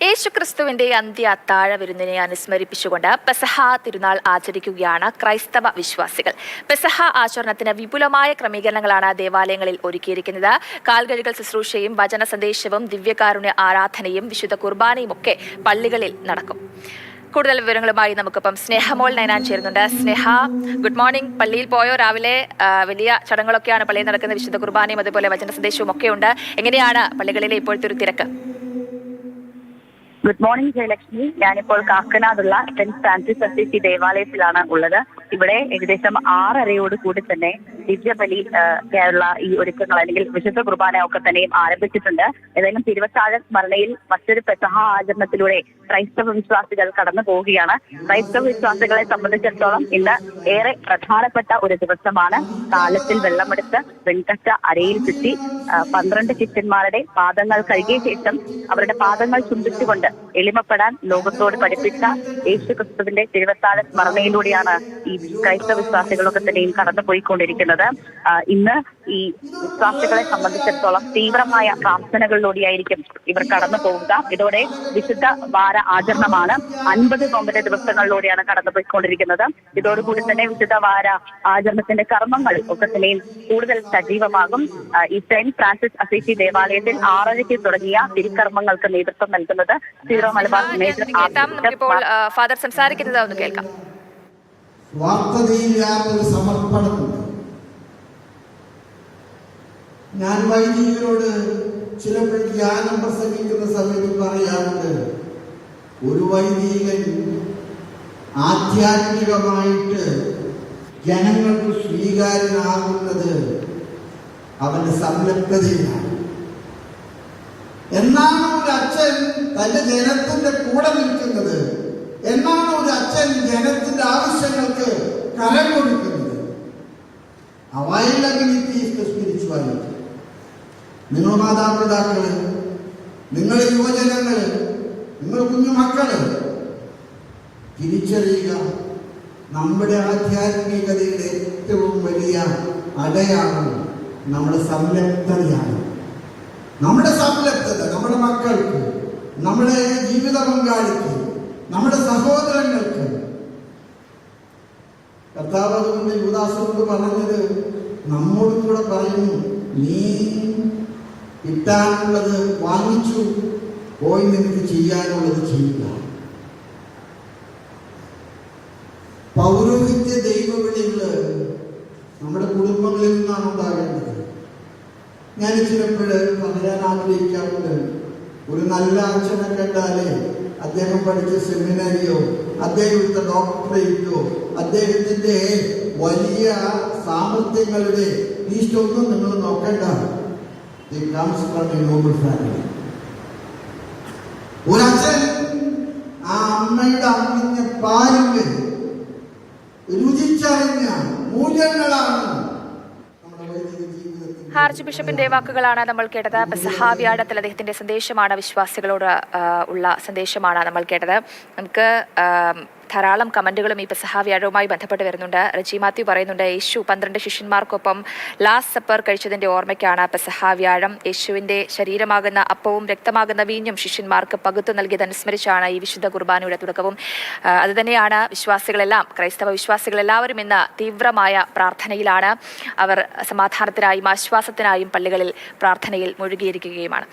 യേശുക്രിസ്തുവിന്റെ അന്ത്യ അത്താഴ വിരുന്നിനെ അനുസ്മരിപ്പിച്ചുകൊണ്ട് പെസഹ തിരുനാൾ ആചരിക്കുകയാണ് ക്രൈസ്തവ വിശ്വാസികൾ. പെസഹ ആചരണത്തിന് വിപുലമായ ക്രമീകരണങ്ങളാണ് ദേവാലയങ്ങളിൽ ഒരുക്കിയിരിക്കുന്നത്. കാൽകഴുകൽ ശുശ്രൂഷയും വചന സന്ദേശവും ദിവ്യകാരുണ്യ ആരാധനയും വിശുദ്ധ കുർബാനയും ഒക്കെ പള്ളികളിൽ നടക്കും. കൂടുതൽ വിവരങ്ങളുമായി നമുക്കിപ്പം സ്നേഹമോൾ നയനാൻ ചേരുന്നുണ്ട്. സ്നേഹ, ഗുഡ് മോർണിംഗ്. പള്ളിയിൽ പോയോ? രാവിലെ വലിയ ചടങ്ങുകളൊക്കെയാണ് പള്ളിയിൽ നടക്കുന്നത്. വിശുദ്ധ കുർബാനയും അതുപോലെ വചന സന്ദേശവും ഒക്കെ ഉണ്ട്. എങ്ങനെയാണ് പള്ളികളിലെ ഇപ്പോഴത്തെ ഒരു തിരക്ക്? Good morning Jayalakshmi. ഞാനിപ്പോൾ കാക്കനാടുള്ള സെന്റ് ഫ്രാൻസിസ് അസീസി ദേവാലയത്തിലാണ് ഉള്ളത്. ഇവിടെ ഏകദേശം 6:30 കൂടി തന്നെ ദിവ്യബലി ക്കുള്ള ഈ ഒരുക്കങ്ങൾ അല്ലെങ്കിൽ വിശുദ്ധ കുർബാന ഒക്കെ തന്നെയും ആരംഭിച്ചിട്ടുണ്ട്. ഏതായാലും തിരുവത്താഴ സ്മരണയിൽ മറ്റൊരു പെസഹ ആചരണത്തിലൂടെ ക്രൈസ്തവ വിശ്വാസികൾ കടന്നു പോവുകയാണ്. ക്രൈസ്തവ വിശ്വാസികളെ സംബന്ധിച്ചിടത്തോളം ഇന്ന് ഏറെ പ്രധാനപ്പെട്ട ഒരു ദിവസമാണ്. കാലത്തിൽ വെള്ളമെടുത്ത് വെൺകറ്റ അരയിൽ ചുറ്റി 12 ശിഷ്യന്മാരുടെ പാദങ്ങൾ കഴുകിയ ശേഷം അവരുടെ പാദങ്ങൾ ചുംബിച്ചുകൊണ്ട് എളിമപ്പെടാൻ ലോകത്തോട് പഠിപ്പിച്ച യേശുക്രിസ്തുവിന്റെ തിരുവത്താഴ സ്മരണയിലൂടെയാണ് ഈ ക്രൈസ്തവ വിശ്വാസികളൊക്കെ തന്നെയും കടന്നു പോയിക്കൊണ്ടിരിക്കുന്നത്. ഇന്ന് ഈ വിശ്വാസികളെ സംബന്ധിച്ചിടത്തോളം തീവ്രമായ പ്രാർത്ഥനകളിലൂടെയായിരിക്കും ഇവർ കടന്നു പോവുക. ഇതോടെ വിശുദ്ധ വാര ആചരണമാണ്. 50 നോമ്പിന്റെ ദിവസങ്ങളിലൂടെയാണ് കടന്നുപോയിക്കൊണ്ടിരിക്കുന്നത്. ഇതോടുകൂടി തന്നെ വിശുദ്ധ വാര ആചരണത്തിന്റെ കർമ്മങ്ങൾ ഒക്കെ തന്നെയും കൂടുതൽ സജീവമാകും. ഈ സെന്റ് ഫ്രാൻസിസ് അസീസി ദേവാലയത്തിൽ 6:30 തുടങ്ങിയ തിരുക്കർമ്മങ്ങൾക്ക് നേതൃത്വം നൽകുന്നത് സീറോ മലബാർ മേജർ ഫാദർ സംസാരിക്കുന്നത് ഒന്ന് കേൾക്കാം. വാർത്തതയില്ലാത്തൊരു സമർപ്പണമുണ്ട്. ഞാൻ വൈദികരോട് ചിലപ്പോൾ ധ്യാനം പ്രസംഗിക്കുന്ന സമയത്ത് പറയാറുണ്ട്, ഒരു വൈദികൻ ആധ്യാത്മികമായിട്ട് ജനങ്ങൾക്ക് സ്വീകാര്യനാകുന്നത് അവന്റെ സംലഗ്നതയിലാണ്. എന്നാണ് ഒരു അച്ഛൻ തന്റെ ജനത്തിന്റെ കൂടെ നിൽക്കുന്നത്, എന്നാണ് ഒരു അച്ഛൻ ജനത്തിന്റെ ആവശ്യങ്ങൾക്ക് കരം കൊടുക്കുന്നത്. Availability is the spirituality. നിങ്ങൾ മാതാപിതാക്കള്, നിങ്ങളുടെ യുവജനങ്ങള്, നിങ്ങൾ കുഞ്ഞുമക്കള് തിരിച്ചറിയുക, നമ്മുടെ ആധ്യാത്മികതയുടെ ഏറ്റവും വലിയ അടയാളം നമ്മുടെ സംലഗ്നതയാണ്. നമ്മുടെ സംലഗ്നത നമ്മുടെ മക്കൾക്ക്, നമ്മുടെ ജീവിത പങ്കാളിക്ക്, നമ്മുടെ സഹോദരങ്ങൾക്ക്. കർത്താവ് അതുകൊണ്ട് യുവദാസനോട് പറഞ്ഞത് നമ്മോട് കൂടെ പറയുന്നു, നീ കിട്ടാനുള്ളത് വാങ്ങിച്ചു, പോയി നിനക്ക് ചെയ്യാനുള്ളത് ചെയ്യുക. പൗരോഹിത്യ ദൈവവിളികള് നമ്മുടെ കുടുംബങ്ങളിൽ നിന്നാണ് ഉണ്ടാകേണ്ടത്. ഞാൻ ചിലപ്പോൾ പറയാൻ ആഗ്രഹിക്കാറുണ്ട്, ഒരു നല്ല അച്ഛനെ കണ്ടാലേ അദ്ദേഹം പഠിച്ച സെമിനാരിയോ അദ്ദേഹത്തിന്റെ ഡോക്ടറേറ്റോ അദ്ദേഹത്തിന്റെ വലിയ സാമർത്ഥ്യങ്ങളുടെ ഇഷ്ടമൊന്നും നിങ്ങൾ നോക്കണ്ട. ഒരച്ഛൻ ആ അമ്മയുടെ അമ്മിഞ്ഞ പാലില് രുചിച്ചറിഞ്ഞ മൂല്യങ്ങളാണ് ആർച്ച് ബിഷപ്പിന്റെ വാക്കുകളാണ് നമ്മൾ കേട്ടത്. പെസഹ വ്യാഴത്തിൽ അദ്ദേഹത്തിന്റെ സന്ദേശമാണ്, വിശ്വാസികളോട് ഉള്ള സന്ദേശമാണ് നമ്മൾ കേട്ടത്. നമുക്ക് ധാരാളം കമന്റുകളും ഈ പെസഹ വ്യാഴവുമായി ബന്ധപ്പെട്ട് വരുന്നുണ്ട്. റജി മാത്യു പറയുന്നുണ്ട്, യേശു 12 ശിഷ്യന്മാർക്കൊപ്പം ലാസ്റ്റ് സപ്പർ കഴിച്ചതിന്റെ ഓർമ്മയ്ക്കാണ് പെസഹ വ്യാഴം. യേശുവിന്റെ ശരീരമാകുന്ന അപ്പവും രക്തമാകുന്ന വീഞ്ഞും ശിഷ്യന്മാർക്ക് പകുത്തു നൽകിയത് അനുസ്മരിച്ചാണ് ഈ വിശുദ്ധ കുർബാനയുടെ തുടക്കവും. അതുതന്നെയാണ് വിശ്വാസികളെല്ലാം, ക്രൈസ്തവ വിശ്വാസികളെല്ലാവരും ഇന്ന് തീവ്രമായ പ്രാർത്ഥനയിലാണ്. അവർ സമാധാനത്തിനായും ആശ്വാസത്തിനായും പള്ളികളിൽ പ്രാർത്ഥനയിൽ മുഴുകിയിരിക്കുകയുമാണ്.